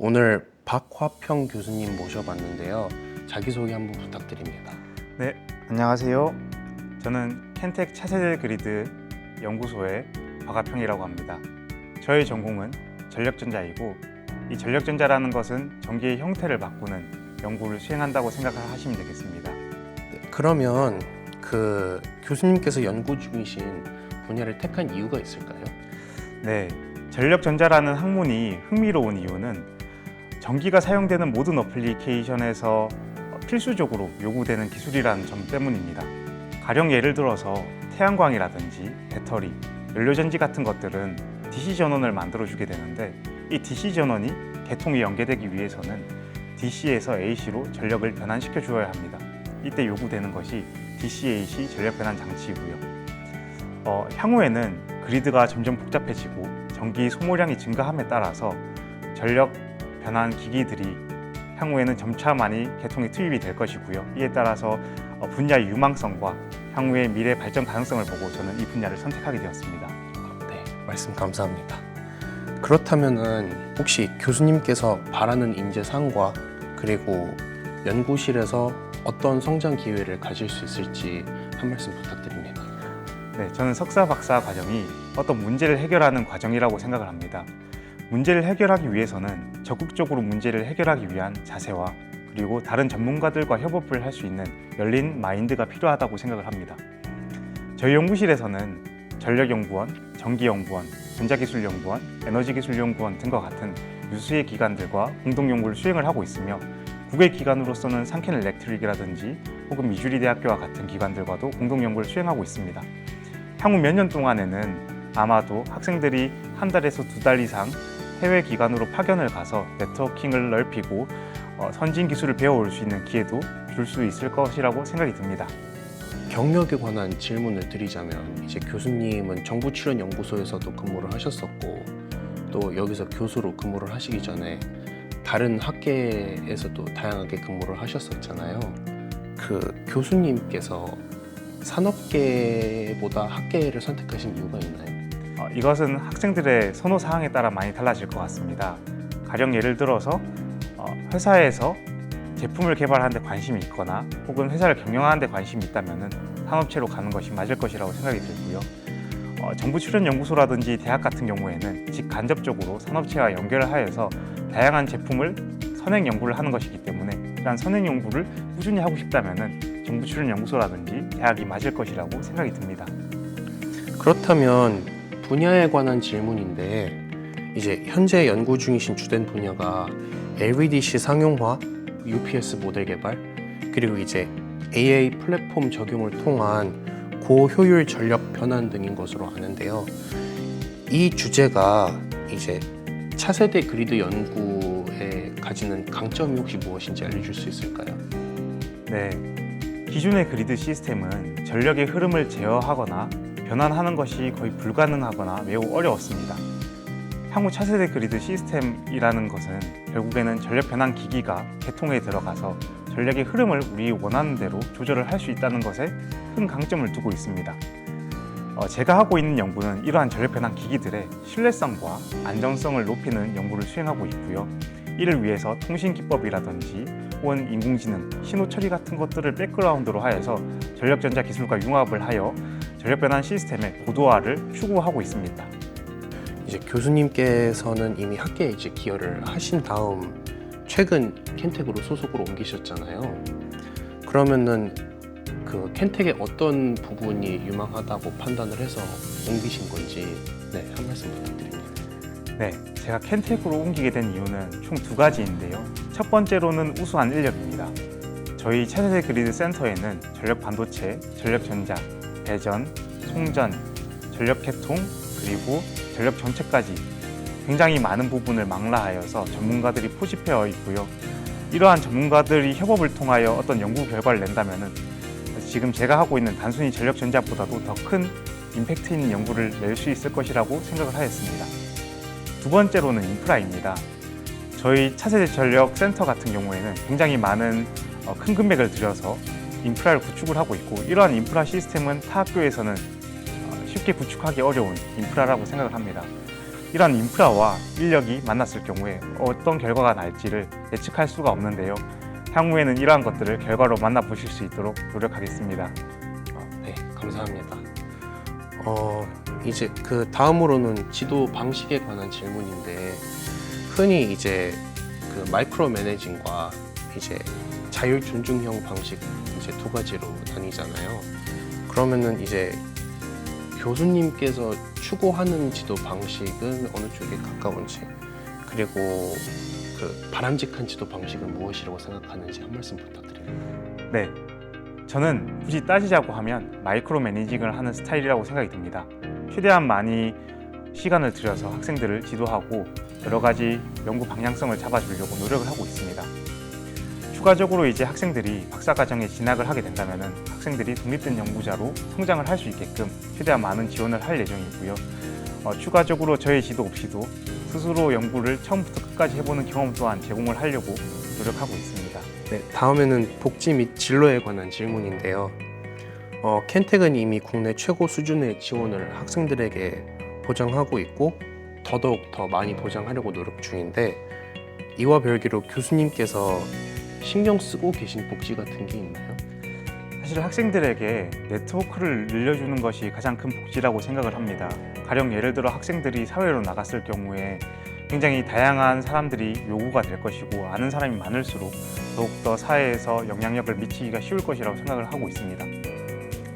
오늘 박화평 교수님 모셔봤는데요. 자기소개 한번 부탁드립니다. 네, 안녕하세요. 저는 켄텍 차세대 그리드 연구소의 박화평이라고 합니다. 저의 전공은 전력전자이고, 이 전력전자라는 것은 전기의 형태를 바꾸는 연구를 수행한다고 생각하시면 되겠습니다. 네, 그러면 교수님께서 연구 중이신 분야를 택한 이유가 있을까요? 네, 전력전자라는 학문이 흥미로운 이유는 전기가 사용되는 모든 어플리케이션에서 필수적으로 요구되는 기술이라는 점 때문입니다. 가령 예를 들어서 태양광이라든지 배터리, 연료전지 같은 것들은 DC 전원을 만들어주게 되는데, 이 DC 전원이 계통이 연계되기 위해서는 DC에서 AC로 전력을 변환시켜 주어야 합니다. 이때 요구되는 것이 DC-AC 전력 변환 장치이고요. 향후에는 그리드가 점점 복잡해지고 전기 소모량이 증가함에 따라서 전력 변환 기기들이 향후에는 점차 많이 개통에 투입이 될 것이고요. 이에 따라서 분야의 유망성과 향후의 미래 발전 가능성을 보고 저는 이 분야를 선택하게 되었습니다. 네, 말씀 감사합니다. 그렇다면은 혹시 교수님께서 바라는 인재상과 그리고 연구실에서 어떤 성장 기회를 가질 수 있을지 한 말씀 부탁드립니다. 네, 저는 석사, 박사 과정이 어떤 문제를 해결하는 과정이라고 생각을 합니다. 문제를 해결하기 위해서는 적극적으로 문제를 해결하기 위한 자세와 그리고 다른 전문가들과 협업을 할 수 있는 열린 마인드가 필요하다고 생각을 합니다. 저희 연구실에서는 전력연구원, 전기연구원, 전자기술연구원, 에너지기술연구원 등과 같은 유수의 기관들과 공동연구를 수행을 하고 있으며, 국외 기관으로서는 상켄일렉트릭이라든지 혹은 미주리대학교와 같은 기관들과도 공동연구를 수행하고 있습니다. 향후 몇 년 동안에는 아마도 학생들이 한 달에서 두 달 이상 해외 기관으로 파견을 가서 네트워킹을 넓히고 선진 기술을 배워올 수 있는 기회도 줄 수 있을 것이라고 생각이 듭니다. 경력에 관한 질문을 드리자면, 이제 교수님은 정부 출연 연구소에서도 근무를 하셨었고, 또 여기서 교수로 근무를 하시기 전에 다른 학계에서도 다양하게 근무를 하셨었잖아요. 교수님께서 산업계보다 학계를 선택하신 이유가 있나요? 이것은 학생들의 선호 사항에 따라 많이 달라질 것 같습니다. 가령 예를 들어서 회사에서 제품을 개발하는 데 관심이 있거나 혹은 회사를 경영하는 데 관심이 있다면 산업체로 가는 것이 맞을 것이라고 생각이 들고요. 정부 출연 연구소라든지 대학 같은 경우에는 직간접적으로 산업체와 연결을 하여서 다양한 제품을 선행 연구를 하는 것이기 때문에, 이러한 선행 연구를 꾸준히 하고 싶다면 정부 출연 연구소라든지 대학이 맞을 것이라고 생각이 듭니다. 그렇다면 분야에 관한 질문인데, 이제 현재 연구 중이신 주된 분야가 LVDC 상용화, UPS 모델 개발, 그리고 이제 AA 플랫폼 적용을 통한 고효율 전력 변환 등인 것으로 아는데요. 이 주제가 이제 차세대 그리드 연구에 가지는 강점이 혹시 무엇인지 알려줄 수 있을까요? 네, 기존의 그리드 시스템은 전력의 흐름을 제어하거나 변환하는 것이 거의 불가능하거나 매우 어려웠습니다. 향후 차세대 그리드 시스템이라는 것은 결국에는 전력 변환 기기가 개통에 들어가서 전력의 흐름을 우리 원하는 대로 조절을 할 수 있다는 것에 큰 강점을 두고 있습니다. 제가 하고 있는 연구는 이러한 전력 변환 기기들의 신뢰성과 안정성을 높이는 연구를 수행하고 있고요. 이를 위해서 통신 기법이라든지 혹은 인공지능, 신호 처리 같은 것들을 백그라운드로 하여서 전력전자 기술과 융합을 하여 전력 변환 시스템의 고도화를 추구하고 있습니다. 이제 교수님께서는 이미 학계에 이제 기여를 하신 다음 최근 켄텍으로 소속으로 옮기셨잖아요. 그러면은 켄텍의 어떤 부분이 유망하다고 판단을 해서 옮기신 건지 한 말씀 부탁드립니다. 네, 제가 켄텍으로 옮기게 된 이유는 총 두 가지인데요. 첫 번째로는 우수한 인력입니다. 저희 차세대 그리드 센터에는 전력 반도체, 전력 전자, 배전, 송전, 전력 개통, 그리고 전력 정체까지 굉장히 많은 부분을 망라하여서 전문가들이 포집되어 있고요. 이러한 전문가들이 협업을 통하여 어떤 연구 결과를 낸다면 지금 제가 하고 있는 단순히 전력 전자보다도 더 큰 임팩트 있는 연구를 낼 수 있을 것이라고 생각을 하였습니다. 두 번째로는 인프라입니다. 저희 차세대 전력 센터 같은 경우에는 굉장히 많은 큰 금액을 들여서 인프라를 구축을 하고 있고, 이러한 인프라 시스템은 타 학교에서는 쉽게 구축하기 어려운 인프라라고 생각을 합니다. 이러한 인프라와 인력이 만났을 경우에 어떤 결과가 날지를 예측할 수가 없는데요. 향후에는 이러한 것들을 결과로 만나보실 수 있도록 노력하겠습니다. 네, 감사합니다. 이제 그 다음으로는 지도 방식에 관한 질문인데, 흔히 이제 그 마이크로 매니징과 이제 자율 존중형 방식 이제 두 가지로 나뉘잖아요. 그러면은 이제 교수님께서 추구하는 지도 방식은 어느 쪽에 가까운지, 그리고 그 바람직한 지도 방식은 무엇이라고 생각하는지 한 말씀 부탁드립니다. 네, 저는 굳이 따지자고 하면 마이크로 매니징을 하는 스타일이라고 생각이 듭니다. 최대한 많이 시간을 들여서 학생들을 지도하고 여러 가지 연구 방향성을 잡아주려고 노력을 하고 있습니다. 추가적으로 이제 학생들이 박사과정에 진학을 하게 된다면 학생들이 독립된 연구자로 성장을 할 수 있게끔 최대한 많은 지원을 할 예정이고요. 추가적으로 저의 지도 없이도 스스로 연구를 처음부터 끝까지 해보는 경험 또한 제공을 하려고 노력하고 있습니다. 네, 다음에는 복지 및 진로에 관한 질문인데요. 켄텍은 이미 국내 최고 수준의 지원을 학생들에게 보장하고 있고 더더욱 더 많이 보장하려고 노력 중인데, 이와 별개로 교수님께서 신경 쓰고 계신 복지 같은 게 있나요? 사실 학생들에게 네트워크를 늘려주는 것이 가장 큰 복지라고 생각을 합니다. 가령 예를 들어 학생들이 사회로 나갔을 경우에 굉장히 다양한 사람들이 요구가 될 것이고, 아는 사람이 많을수록 더욱더 사회에서 영향력을 미치기가 쉬울 것이라고 생각을 하고 있습니다.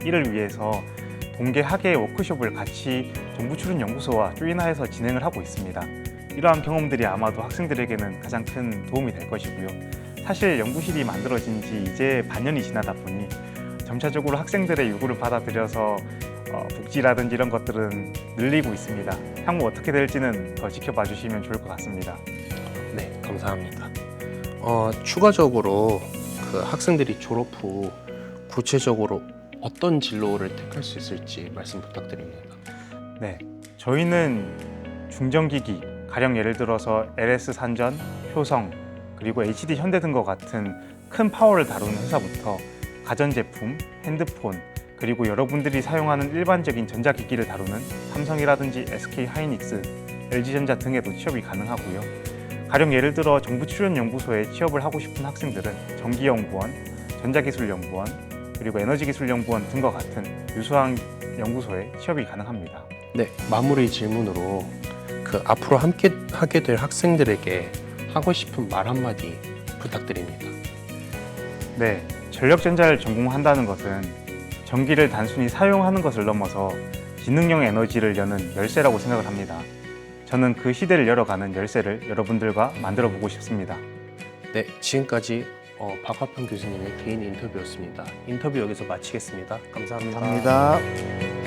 이를 위해서 동계 학예 워크숍을 같이 정부 출연 연구소와 조인하여서 진행을 하고 있습니다. 이러한 경험들이 아마도 학생들에게는 가장 큰 도움이 될 것이고요. 사실 연구실이 만들어진 지 이제 반년이 지나다 보니 점차적으로 학생들의 요구를 받아들여서 복지라든지 이런 것들은 늘리고 있습니다. 향후 어떻게 될지는 더 지켜봐 주시면 좋을 것 같습니다. 네, 감사합니다. 추가적으로 그 학생들이 졸업 후 구체적으로 어떤 진로를 택할 수 있을지 말씀 부탁드립니다. 네, 저희는 중전기기, 가령 예를 들어서 LS 산전, 효성, 그리고 HD 현대 등과 같은 큰 파워를 다루는 회사부터 가전제품, 핸드폰, 그리고 여러분들이 사용하는 일반적인 전자기기를 다루는 삼성이라든지 SK하이닉스, LG전자 등에도 취업이 가능하고요. 가령 예를 들어 정부 출연연구소에 취업을 하고 싶은 학생들은 전기연구원, 전자기술연구원, 그리고 에너지기술연구원 등과 같은 유수한 연구소에 취업이 가능합니다. 네, 마무리 질문으로 그 앞으로 함께 하게 될 학생들에게 하고 싶은 말 한마디 부탁드립니다. 네, 전력전자를 전공한다는 것은 전기를 단순히 사용하는 것을 넘어서 지능형 에너지를 여는 열쇠라고 생각을 합니다. 저는 그 시대를 열어가는 열쇠를 여러분들과 만들어 보고 싶습니다. 네, 지금까지 박화평 교수님의 개인 인터뷰였습니다. 인터뷰 여기서 마치겠습니다. 감사합니다. 감사합니다.